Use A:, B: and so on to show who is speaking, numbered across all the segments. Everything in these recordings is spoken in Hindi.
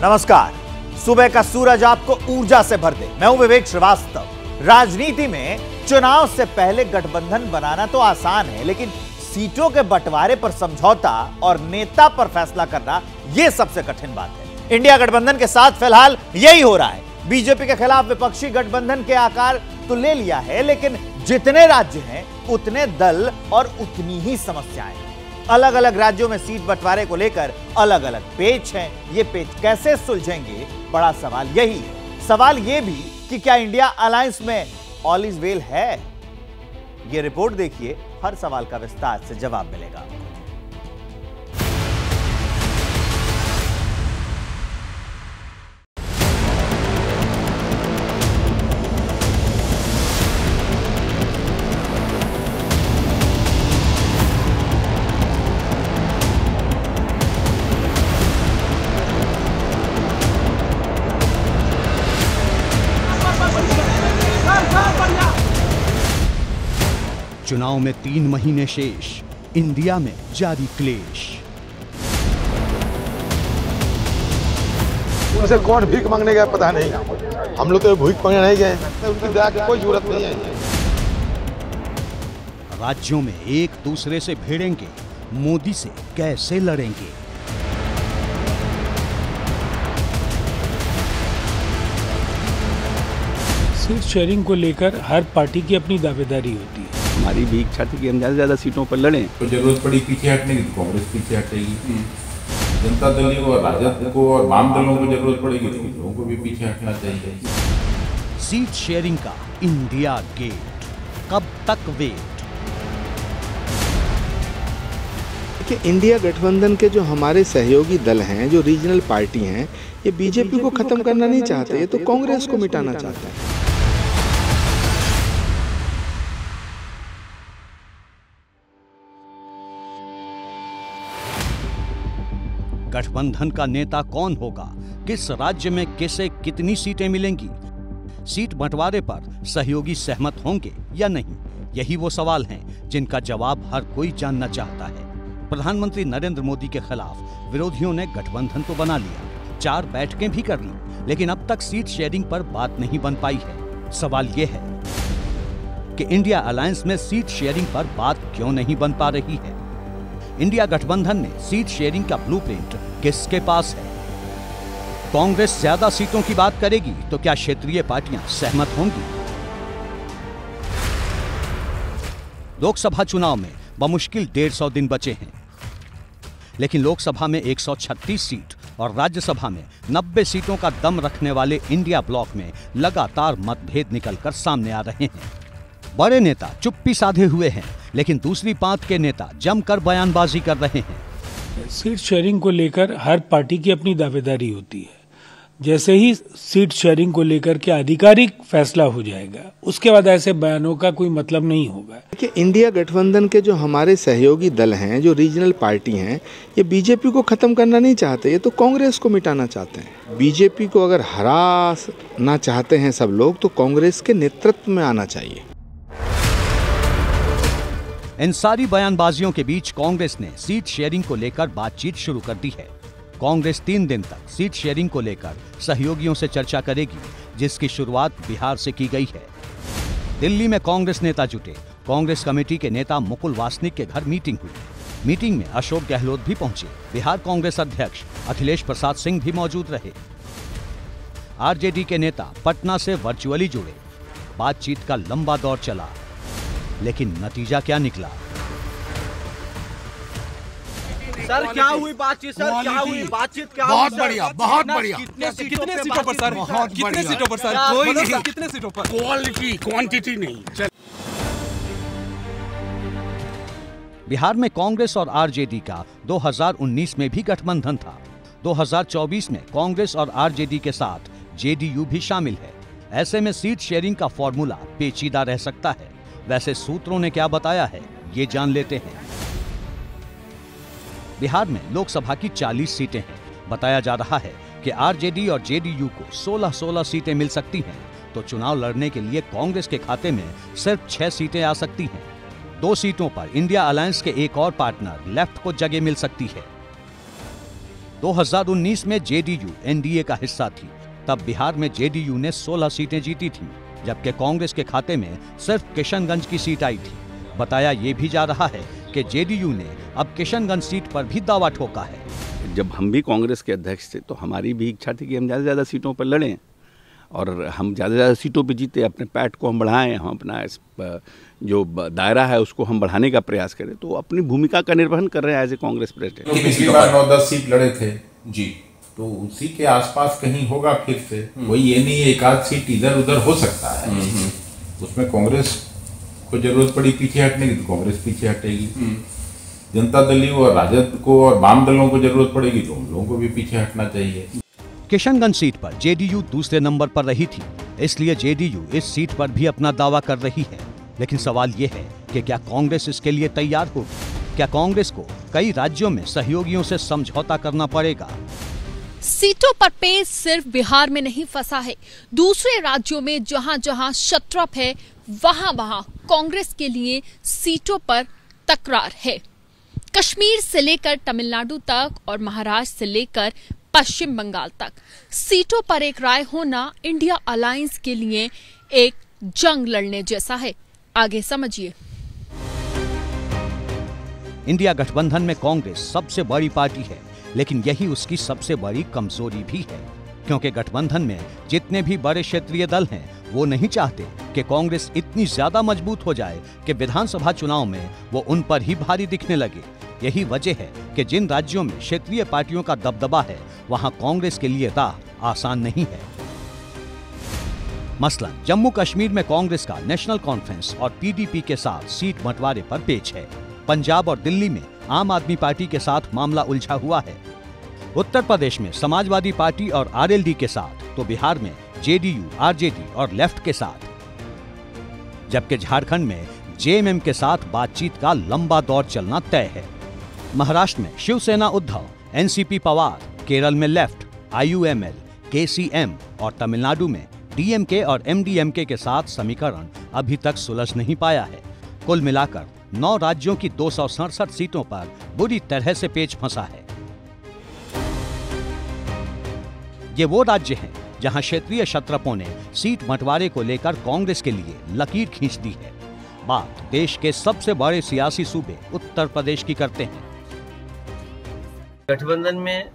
A: नमस्कार। सुबह का सूरज आपको ऊर्जा से भर दे। मैं हूं विवेक श्रीवास्तव। राजनीति में चुनाव से पहले गठबंधन बनाना तो आसान है, लेकिन सीटों के बंटवारे पर समझौता और नेता पर फैसला करना यह सबसे कठिन बात है। इंडिया गठबंधन के साथ फिलहाल यही हो रहा है। बीजेपी के खिलाफ विपक्षी गठबंधन के आकार तो ले लिया है, लेकिन जितने राज्य हैं उतने दल और उतनी ही समस्याएं। अलग अलग राज्यों में सीट बंटवारे को लेकर अलग अलग पेच हैं। ये पेच कैसे सुलझेंगे, बड़ा सवाल यही है। सवाल ये भी कि क्या इंडिया अलायंस में ऑल इज वेल है? ये रिपोर्ट देखिए, हर सवाल का विस्तार से जवाब मिलेगा।
B: चुनाव में 3 महीने शेष, इंडिया में जारी क्लेश।
C: उनसे कौन भीख मांगने गया पता नहीं, हम लोग तो भीख मांगने नहीं गए, उनकी दया की कोई जरूरत नहीं है।
B: राज्यों में एक दूसरे से भिड़ेंगे, मोदी से कैसे लड़ेंगे?
D: सीट शेयरिंग को लेकर हर पार्टी की अपनी दावेदारी होती है।
E: हमारी भी इच्छा थी कि हम ज़्यादा से ज़्यादा सीटों पर लड़ें।
F: तो जरूरत पड़ी पीछे हटने की, कांग्रेस पीछे हटेगी। जनता दल को, राजद को और वाम दलों को जरूरत पड़ेगी तो लोगों को भी पीछे हटना चाहिए।
B: सीट शेयरिंग का इंडिया गेट, कब तक वेट?
G: कि इंडिया गठबंधन के जो हमारे सहयोगी दल हैं, जो रीजनल पार्टी हैं, ये बीजेपी को खत्म करना नहीं चाहते, ये तो कांग्रेस को मिटाना चाहते हैं।
B: गठबंधन का नेता कौन होगा? किस राज्य में किसे कितनी सीटें मिलेंगी? सीट बंटवारे पर सहयोगी सहमत होंगे या नहीं? यही वो सवाल हैं जिनका जवाब हर कोई जानना चाहता है। प्रधानमंत्री नरेंद्र मोदी के खिलाफ विरोधियों ने गठबंधन तो बना लिया, 4 बैठकें भी कर ली, लेकिन अब तक सीट शेयरिंग पर बात नहीं बन पाई है। सवाल यह है कि इंडिया अलायंस में सीट शेयरिंग पर बात क्यों नहीं बन पा रही है? इंडिया गठबंधन में सीट शेयरिंग का ब्लूप्रिंट किसके पास है? कांग्रेस ज्यादा सीटों की बात करेगी तो क्या क्षेत्रीय पार्टियां सहमत होंगी? लोकसभा चुनाव में बमुश्किल 150 दिन बचे हैं, लेकिन लोकसभा में 136 सीट और राज्यसभा में 90 सीटों का दम रखने वाले इंडिया ब्लॉक में लगातार मतभेद निकलकर सामने आ रहे हैं। बड़े नेता चुप्पी साधे हुए हैं, लेकिन दूसरी पांत के नेता जमकर बयानबाजी कर रहे हैं।
D: सीट शेयरिंग को लेकर हर पार्टी की अपनी दावेदारी होती है। जैसे ही सीट शेयरिंग को लेकर के आधिकारिक फैसला हो जाएगा, उसके बाद ऐसे बयानों का कोई मतलब नहीं होगा।
G: कि इंडिया गठबंधन के जो हमारे सहयोगी दल हैं, जो रीजनल पार्टी हैं, ये बीजेपी को खत्म करना नहीं चाहते, ये तो कांग्रेस को मिटाना चाहते हैं। बीजेपी को अगर हराना चाहते हैं सब लोग, तो कांग्रेस के नेतृत्व में आना चाहिए।
B: इन सारी बयानबाजियों के बीच कांग्रेस ने सीट शेयरिंग को लेकर बातचीत शुरू कर दी है। कांग्रेस 3 दिन तक सीट शेयरिंग को लेकर सहयोगियों से चर्चा करेगी, जिसकी शुरुआत बिहार से की गई है। दिल्ली में कांग्रेस नेता जुटे। कांग्रेस कमेटी के नेता मुकुल वासनिक के घर मीटिंग हुई। मीटिंग में अशोक गहलोत भी पहुंचे। बिहार कांग्रेस अध्यक्ष अखिलेश प्रसाद सिंह भी मौजूद रहे। आरजेडी के नेता पटना से वर्चुअली जुड़े। बातचीत का लंबा दौर चला, लेकिन नतीजा क्या निकला?
H: सर क्या हुई बातचीत? सर क्या हुई बातचीत? क्या
I: बहुत बढ़िया, बहुत बढ़िया।
H: कितने सीटों पर सर?
I: कितने सीटों पर सर? कोई नहीं, कितने सीटों पर? क्वालिटी, क्वांटिटी नहीं।
B: बिहार में कांग्रेस और आरजेडी का 2019 में भी गठबंधन था। 2024 में कांग्रेस और आरजेडी के साथ जेडीयू भी शामिल है। ऐसे में सीट शेयरिंग का फॉर्मूला पेचीदा रह सकता है। वैसे सूत्रों ने क्या बताया है, ये जान लेते हैं। बिहार में लोकसभा की 40 सीटें हैं। बताया जा रहा है कि आरजेडी और जेडीयू को 16-16 सीटें मिल सकती हैं, तो चुनाव लड़ने के लिए कांग्रेस के खाते में सिर्फ 6 सीटें आ सकती हैं। 2 सीटों पर इंडिया अलायंस के एक और पार्टनर लेफ्ट को जगह मिल सकती है। 2019 में जेडीयू एनडीए का हिस्सा थी। तब बिहार में जेडीयू ने 16 सीटें जीती थीं, जबकि कांग्रेस के खाते में सिर्फ किशनगंज की सीट आई थी। बताया ये भी जा रहा है कि जेडीयू ने अब किशनगंज सीट पर भी दावा ठोका है।
E: जब हम भी कांग्रेस के अध्यक्ष थे तो हमारी भी इच्छा थी कि हम ज़्यादा से ज़्यादा सीटों पर लड़ें और हम ज़्यादा से ज़्यादा सीटों पे जीते, अपने पैठ को हम बढ़ाएं, हम अपना जो दायरा है उसको हम बढ़ाने का प्रयास करें। तो अपनी भूमिका का निर्वहन कर रहे हैं एज ए कांग्रेस प्रेसिडेंट।
F: तो पिछली बार 9-10 सीट लड़े थे जी, तो उसी के आसपास कहीं होगा फिर से। वही ये नहीं है एक आध सीट इधर उधर हो सकता है, उसमें कांग्रेस को जरूरत पड़ी पीछे हटने की तो कांग्रेस पीछे हटेगी। जनता दल और राजद को और वाम दलों को जरूरत पड़ेगी तो उन लोगों को भी पीछे हटना चाहिए।
B: किशनगंज सीट पर जेडीयू दूसरे नंबर पर रही थी, इसलिए जेडीयू इस सीट पर भी अपना दावा कर रही है। लेकिन सवाल ये है कि क्या कांग्रेस इसके लिए तैयार होगी? क्या कांग्रेस को कई राज्यों में सहयोगियों से समझौता करना पड़ेगा?
J: सीटों पर पेच सिर्फ बिहार में नहीं फंसा है, दूसरे राज्यों में जहां जहां शत्रप है वहां वहां कांग्रेस के लिए सीटों पर तकरार है। कश्मीर से लेकर तमिलनाडु तक और महाराष्ट्र से लेकर पश्चिम बंगाल तक सीटों पर एक राय होना इंडिया अलायंस के लिए एक जंग लड़ने जैसा है। आगे समझिए।
B: इंडिया गठबंधन में कांग्रेस सबसे बड़ी पार्टी है, लेकिन यही उसकी सबसे बड़ी कमजोरी भी है, क्योंकि गठबंधन में जितने भी बड़े क्षेत्रीय दल हैं वो नहीं चाहते कि कांग्रेस इतनी ज्यादा मजबूत हो जाए कि विधानसभा चुनाव में वो उन पर ही भारी दिखने लगे। यही वजह है कि जिन राज्यों में क्षेत्रीय पार्टियों का दबदबा है वहां कांग्रेस के लिए राह आसान नहीं है। मसलन जम्मू कश्मीर में कांग्रेस का नेशनल कॉन्फ्रेंस और पीडीपी के साथ सीट बंटवारे पर पेच है। पंजाब और दिल्ली में आम आदमी पार्टी के साथ मामला उलझा हुआ है। उत्तर प्रदेश में समाजवादी पार्टी और आरएलडी के साथ, तो बिहार में जेडीयू, आरजेडी और लेफ्ट के साथ, जबकि झारखंड में जेएमएम के साथ बातचीत का लंबा दौर चलना तय है। महाराष्ट्र में शिवसेना उद्धव, एनसीपी पवार, केरल में लेफ्ट, आईयूएमएल, केसीएम और तमिलनाडु में डीएमके और एमडीएमके के साथ समीकरण अभी तक सुलझ नहीं पाया है। कुल मिलाकर 9 राज्यों की 267 सीटों पर बुरी तरह से पेच फंसा है। ये वो राज्य हैं जहां क्षेत्रीय क्षत्रपों ने सीट बंटवारे को लेकर कांग्रेस के लिए लकीर खींच दी है। बात देश के सबसे बड़े सियासी सूबे उत्तर प्रदेश की करते हैं।
H: गठबंधन में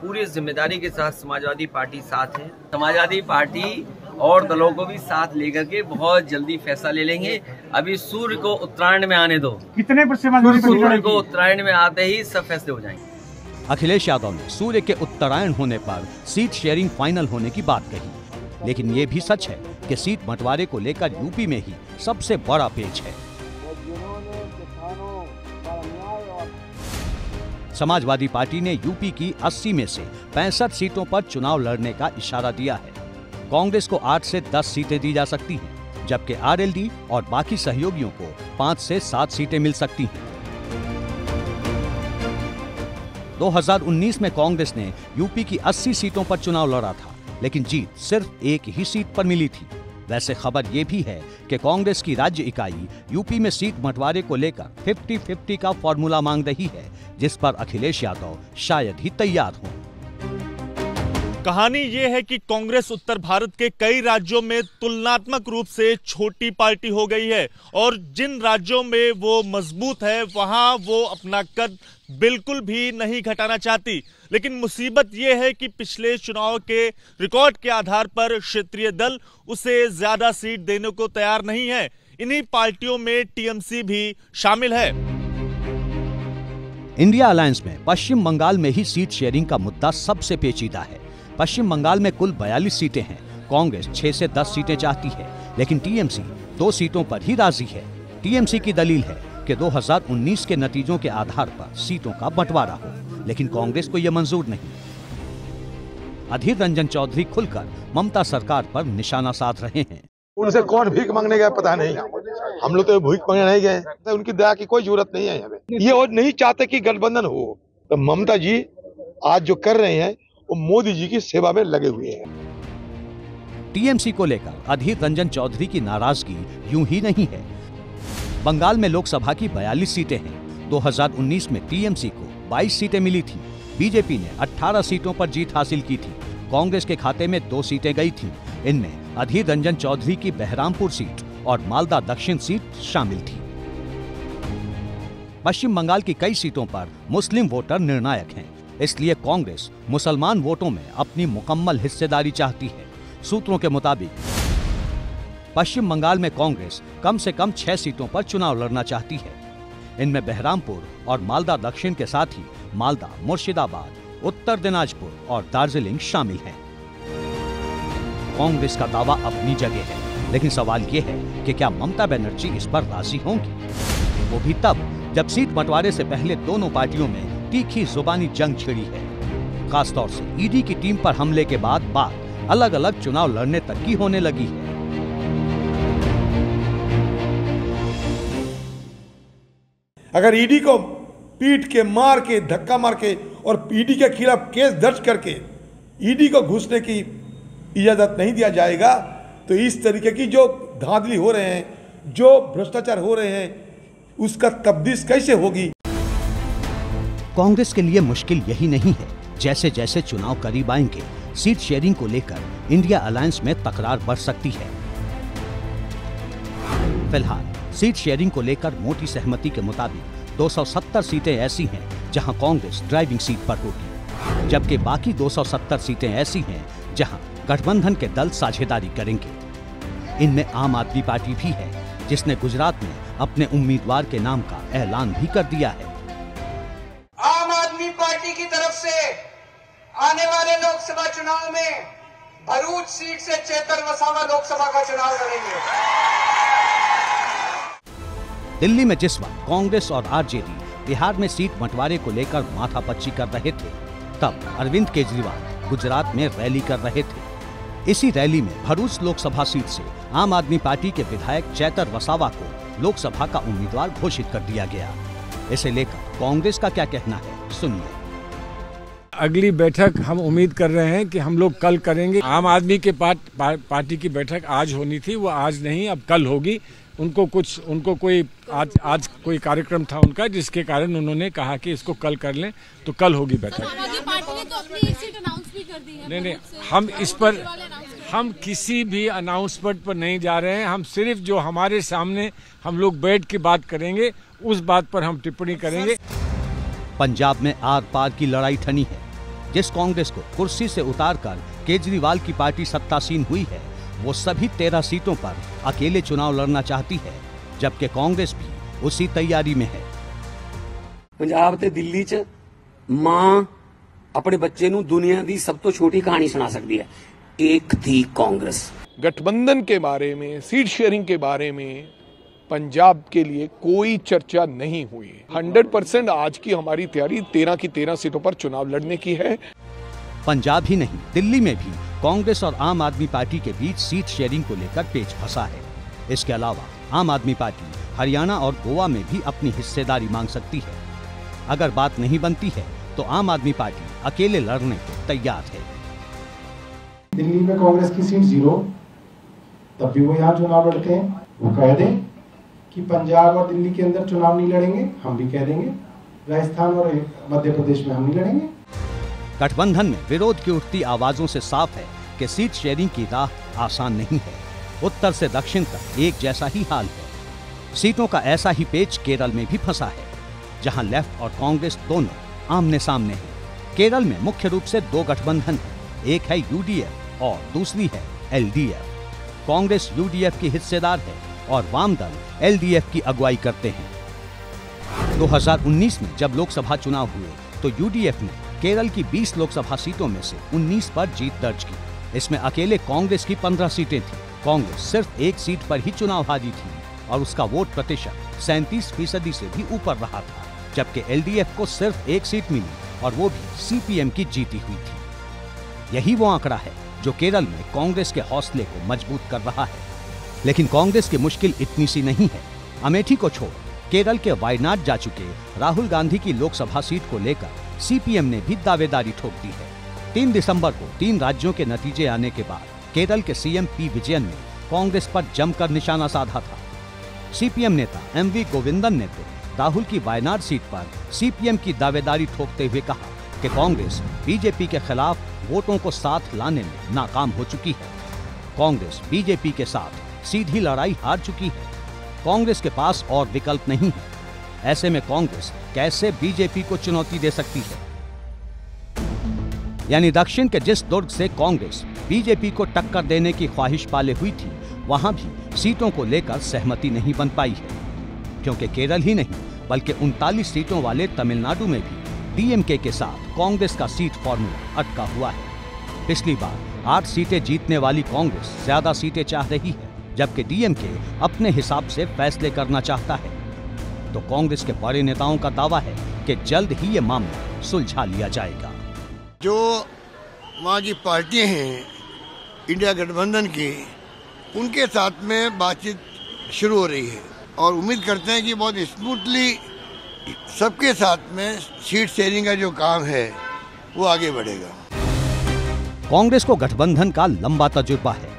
H: पूरी जिम्मेदारी के साथ समाजवादी पार्टी साथ है। समाजवादी पार्टी और दलों को भी साथ लेकर के बहुत जल्दी फैसला ले लेंगे। अभी सूर्य को उत्तरायण में आने दो। कितने सूर्य को उत्तरायण में आते ही सब फैसले हो जाएंगे।
B: अखिलेश यादव ने सूर्य के उत्तरायण होने पर सीट शेयरिंग फाइनल होने की बात कही, लेकिन ये भी सच है कि सीट बंटवारे को लेकर यूपी में ही सबसे बड़ा पेच है। समाजवादी पार्टी ने यूपी की 80 में से 65 सीटों पर चुनाव लड़ने का इशारा दिया है। कांग्रेस को 8 से 10 सीटें दी जा सकती हैं, जबकि आरएलडी और बाकी सहयोगियों को 5 से 7 सीटें मिल सकती हैं। 2019 में कांग्रेस ने यूपी की 80 सीटों पर चुनाव लड़ा था, लेकिन जीत सिर्फ एक ही सीट पर मिली थी। वैसे खबर ये भी है कि कांग्रेस की राज्य इकाई यूपी में सीट बंटवारे को लेकर 50-50 का फॉर्मूला मांग रही है, जिस पर अखिलेश यादव शायद ही तैयार हों।
K: कहानी ये है कि कांग्रेस उत्तर भारत के कई राज्यों में तुलनात्मक रूप से छोटी पार्टी हो गई है और जिन राज्यों में वो मजबूत है वहां वो अपना कद बिल्कुल भी नहीं घटाना चाहती। लेकिन मुसीबत ये है कि पिछले चुनाव के रिकॉर्ड के आधार पर क्षेत्रीय दल उसे ज्यादा सीट देने को तैयार नहीं है। इन्हीं पार्टियों में टीएमसी भी शामिल है।
B: इंडिया अलायंस में पश्चिम बंगाल में ही सीट शेयरिंग का मुद्दा सबसे पेचीदा है। पश्चिम बंगाल में कुल 42 सीटें हैं। कांग्रेस 6 से 10 सीटें चाहती है, लेकिन टीएमसी 2 सीटों पर ही राजी है। टीएमसी की दलील है कि 2019 के नतीजों के आधार पर सीटों का बंटवारा हो, लेकिन कांग्रेस को यह मंजूर नहीं। अधीर रंजन चौधरी खुलकर ममता सरकार पर निशाना साध रहे हैं।
C: उनसे कौन भीख मांगने गया पता नहीं, हम लोग तो भीख मांगने नहीं गए, तो उनकी दया की कोई जरूरत नहीं है हमें। ये और नहीं चाहते कि गठबंधन हो। तो ममता जी आज जो कर रहे हैं वो मोदी जी की सेवा में लगे हुए हैं।
B: टीएमसी को लेकर अधीर रंजन चौधरी की नाराजगी यूं ही नहीं है। बंगाल में लोकसभा की 42 सीटें हैं। 2019 में टीएमसी को 22 सीटें मिली थी। बीजेपी ने 18 सीटों पर जीत हासिल की थी। कांग्रेस के खाते में 2 सीटें गई थीं। इनमें अधीर रंजन चौधरी की बहरामपुर सीट और मालदा दक्षिण सीट शामिल थी। पश्चिम बंगाल की कई सीटों पर मुस्लिम वोटर निर्णायक हैं, इसलिए कांग्रेस मुसलमान वोटों में अपनी मुकम्मल हिस्सेदारी चाहती है। सूत्रों के मुताबिक पश्चिम बंगाल में कांग्रेस कम से कम 6 सीटों पर चुनाव लड़ना चाहती है। इनमें बहरामपुर और मालदा दक्षिण के साथ ही मालदा, मुर्शिदाबाद, उत्तर दिनाजपुर और दार्जिलिंग शामिल हैं। कांग्रेस का दावा अपनी जगह है, लेकिन सवाल ये है कि क्या ममता बनर्जी इस पर राजी होंगी? वो भी तब जब सीट बंटवारे से पहले दोनों पार्टियों में तीखी जुबानी जंग छिड़ी है। खासतौर से ईडी की टीम पर हमले के बाद बात अलग अलग चुनाव लड़ने तक की होने लगी है।
C: अगर ईडी को पीट के, मार के, धक्का मार के और ईडी के खिलाफ केस दर्ज करके ईडी को घुसने की इजाजत नहीं दिया जाएगा तो इस तरीके की जो धांधली हो रहे हैं, जो भ्रष्टाचार हो रहे हैं, उसका तब्दील कैसे होगी?
B: कांग्रेस के लिए मुश्किल यही नहीं है। जैसे जैसे चुनाव करीब आएंगे, सीट शेयरिंग को लेकर इंडिया अलायंस में तकरार बढ़ सकती है। फिलहाल सीट शेयरिंग को लेकर मोटी सहमति के मुताबिक 270 सीटें ऐसी हैं जहां कांग्रेस ड्राइविंग सीट पर होगी, जबकि बाकी 270 सीटें ऐसी हैं जहां गठबंधन के दल साझेदारी करेंगे। इनमें आम आदमी पार्टी भी है, जिसने गुजरात में अपने उम्मीदवार के नाम का ऐलान भी कर दिया है।
L: आम आदमी पार्टी की तरफ से आने वाले लोकसभा चुनाव में भरूच सीट से चेतन वसावा लोकसभा का चुनाव लड़ेंगे।
B: दिल्ली में जिस वक्त कांग्रेस और आरजेडी बिहार में सीट बंटवारे को लेकर माथापच्ची कर रहे थे, तब अरविंद केजरीवाल गुजरात में रैली कर रहे थे। इसी रैली में भरूच लोकसभा सीट से आम आदमी पार्टी के विधायक चेतर वसावा को लोकसभा का उम्मीदवार घोषित कर दिया गया। इसे लेकर कांग्रेस का क्या कहना है, सुनिए।
D: अगली बैठक हम उम्मीद कर रहे हैं कि हम लोग कल करेंगे। आम आदमी के पार्टी की बैठक आज होनी थी, वो आज नहीं, अब कल होगी। उनको कोई आज कोई कार्यक्रम था उनका, जिसके कारण उन्होंने कहा कि इसको कल कर लें, तो कल होगी बैठक।
J: पार्टी ने तो अपनी एक सीट अनाउंस भी कर दी है।
D: नहीं, हम इस पर हम किसी भी अनाउंसमेंट पर नहीं जा रहे हैं। हम सिर्फ जो हमारे सामने हम लोग बैठ के बात करेंगे, उस बात पर हम टिप्पणी करेंगे।
B: पंजाब में आर पार की लड़ाई ठनी है। जिस कांग्रेस को कुर्सी से उतारकर केजरीवाल की पार्टी सत्तासीन हुई है, वो सभी 13 सीटों पर अकेले चुनाव लड़ना चाहती है, जबकि कांग्रेस भी उसी तैयारी में है।
M: पंजाब ते दिल्ली च मां अपने बच्चे नूं दुनिया दी सब तो छोटी कहानी सुना सकती है, एक थी कांग्रेस।
N: गठबंधन के बारे में, सीट शेयरिंग के बारे में पंजाब के लिए कोई चर्चा नहीं हुई। 100% आज की हमारी तैयारी 13 की 13 सीटों पर चुनाव लड़ने की है।
B: पंजाब ही नहीं, दिल्ली में भी कांग्रेस और आम आदमी पार्टी के बीच सीट शेयरिंग को लेकर पेच फंसा है। इसके अलावा आम आदमी पार्टी हरियाणा और गोवा में भी अपनी हिस्सेदारी मांग सकती है। अगर बात नहीं बनती है तो आम आदमी पार्टी अकेले लड़ने को तैयार है।
O: दिल्ली में कांग्रेस की सीट 0, तब भी वो यहाँ चुनाव लड़ते हैं। वो कह दें कि पंजाब और दिल्ली के अंदर चुनाव नहीं लड़ेंगे, हम भी कह देंगे राजस्थान और मध्य प्रदेश में हम नहीं लड़ेंगे।
B: गठबंधन में विरोध की उठती आवाजों से साफ है कि सीट शेयरिंग की राह आसान नहीं है। उत्तर से दक्षिण तक एक जैसा ही हाल है। सीटों का ऐसा ही पेच केरल में भी फंसा है, जहां लेफ्ट और कांग्रेस दोनों आमने सामने हैं। केरल में मुख्य रूप से 2 गठबंधन है, एक है यूडीएफ और दूसरी है एलडीएफ। कांग्रेस यूडीएफ की हिस्सेदार है और वाम दल एलडीएफ की अगुवाई करते हैं। 2019 में जब लोकसभा चुनाव हुए तो यूडीएफ ने केरल की 20 लोकसभा सीटों में से 19 पर जीत दर्ज की। इसमें अकेले कांग्रेस की 15 सीटें थी। कांग्रेस सिर्फ 1 सीट पर ही चुनाव हारी थी और उसका वोट प्रतिशत 37% से भी ऊपर रहा था, जबकि एलडीएफ को सिर्फ 1 सीट मिली और वो भी सीपीएम की जीती हुई थी। यही वो आंकड़ा है जो केरल में कांग्रेस के हौसले को मजबूत कर रहा है। लेकिन कांग्रेस की मुश्किल इतनी सी नहीं है। अमेठी को छोड़ केरल के वायनाड जा चुके राहुल गांधी की लोकसभा सीट को लेकर सीपीएम ने भी दावेदारी ठोक दी है। 3 दिसंबर को 3 राज्यों के नतीजे आने के बाद केरल के सीएम पी विजयन ने कांग्रेस पर जमकर निशाना साधा था। सीपीएम नेता एमवी गोविंदन ने तो राहुल की वायनाड सीट पर सीपीएम की दावेदारी ठोकते हुए कहा कि कांग्रेस बीजेपी के खिलाफ वोटों को साथ लाने में नाकाम हो चुकी है। कांग्रेस बीजेपी के साथ सीधी लड़ाई हार चुकी है। कांग्रेस के पास और विकल्प नहीं है। ऐसे में कांग्रेस कैसे बीजेपी को चुनौती दे सकती है? यानी दक्षिण के जिस दुर्ग से कांग्रेस बीजेपी को टक्कर देने की ख्वाहिश पाले हुई थी, वहां भी सीटों को लेकर सहमति नहीं बन पाई है, क्योंकि केरल ही नहीं बल्कि 39 सीटों वाले तमिलनाडु में भी डीएमके के साथ कांग्रेस का सीट फॉर्मूला अटका हुआ है। पिछली बार 8 सीटें जीतने वाली कांग्रेस ज्यादा सीटें चाह रही है, जबकि डीएमके अपने हिसाब से फैसले करना चाहता है। तो कांग्रेस के बड़े नेताओं का दावा है कि जल्द ही ये मामला सुलझा लिया जाएगा।
P: जो वहाँ की पार्टियां हैं इंडिया गठबंधन की, उनके साथ में बातचीत शुरू हो रही है और उम्मीद करते हैं कि बहुत स्मूथली सबके साथ में सीट शेयरिंग का जो काम है वो आगे बढ़ेगा।
B: कांग्रेस को गठबंधन का लंबा तजुर्बा है।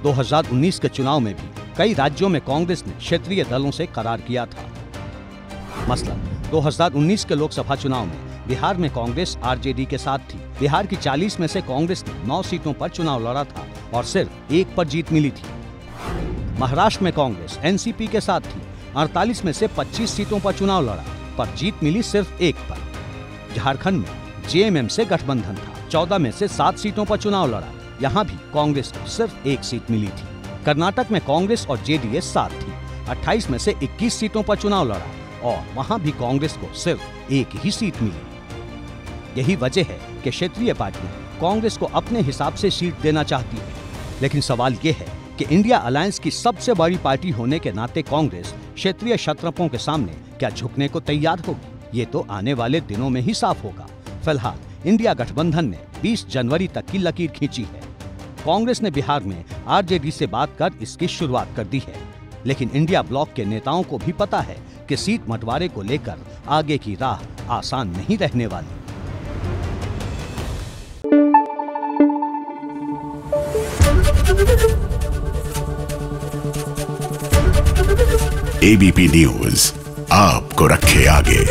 B: 2019 के चुनाव में भी कई राज्यों में कांग्रेस ने क्षेत्रीय दलों से करार किया था। मसलन 2019 के लोकसभा चुनाव में बिहार में कांग्रेस आरजेडी के साथ थी। बिहार की 40 में से कांग्रेस ने 9 सीटों पर चुनाव लड़ा था और सिर्फ 1 पर जीत मिली थी। महाराष्ट्र में कांग्रेस एनसीपी के साथ थी। 48 में से 25 सीटों पर चुनाव लड़ा, पर जीत मिली सिर्फ 1 पर। झारखंड में जेएमएम से गठबंधन था। 14 में से 7 सीटों पर चुनाव लड़ा, यहाँ भी कांग्रेस को सिर्फ 1 सीट मिली थी। कर्नाटक में कांग्रेस और जेडीएस साथ थी। 28 में से 21 सीटों पर चुनाव लड़ा और वहाँ भी कांग्रेस को सिर्फ 1 ही सीट मिली। यही वजह है कि क्षेत्रीय पार्टियां कांग्रेस को अपने हिसाब से सीट देना चाहती है। लेकिन सवाल ये है कि इंडिया अलायंस की सबसे बड़ी पार्टी होने के नाते कांग्रेस क्षेत्रीय शत्रपों के सामने क्या झुकने को तैयार होगी? ये तो आने वाले दिनों में ही साफ होगा। फिलहाल इंडिया गठबंधन ने 20 जनवरी तक की लकीर खींची है। कांग्रेस ने बिहार में आरजेडी से बात कर इसकी शुरुआत कर दी है, लेकिन इंडिया ब्लॉक के नेताओं को भी पता है कि सीट बंटवारे को लेकर आगे की राह आसान नहीं रहने वाली।
Q: एबीपी न्यूज आपको रखे आगे।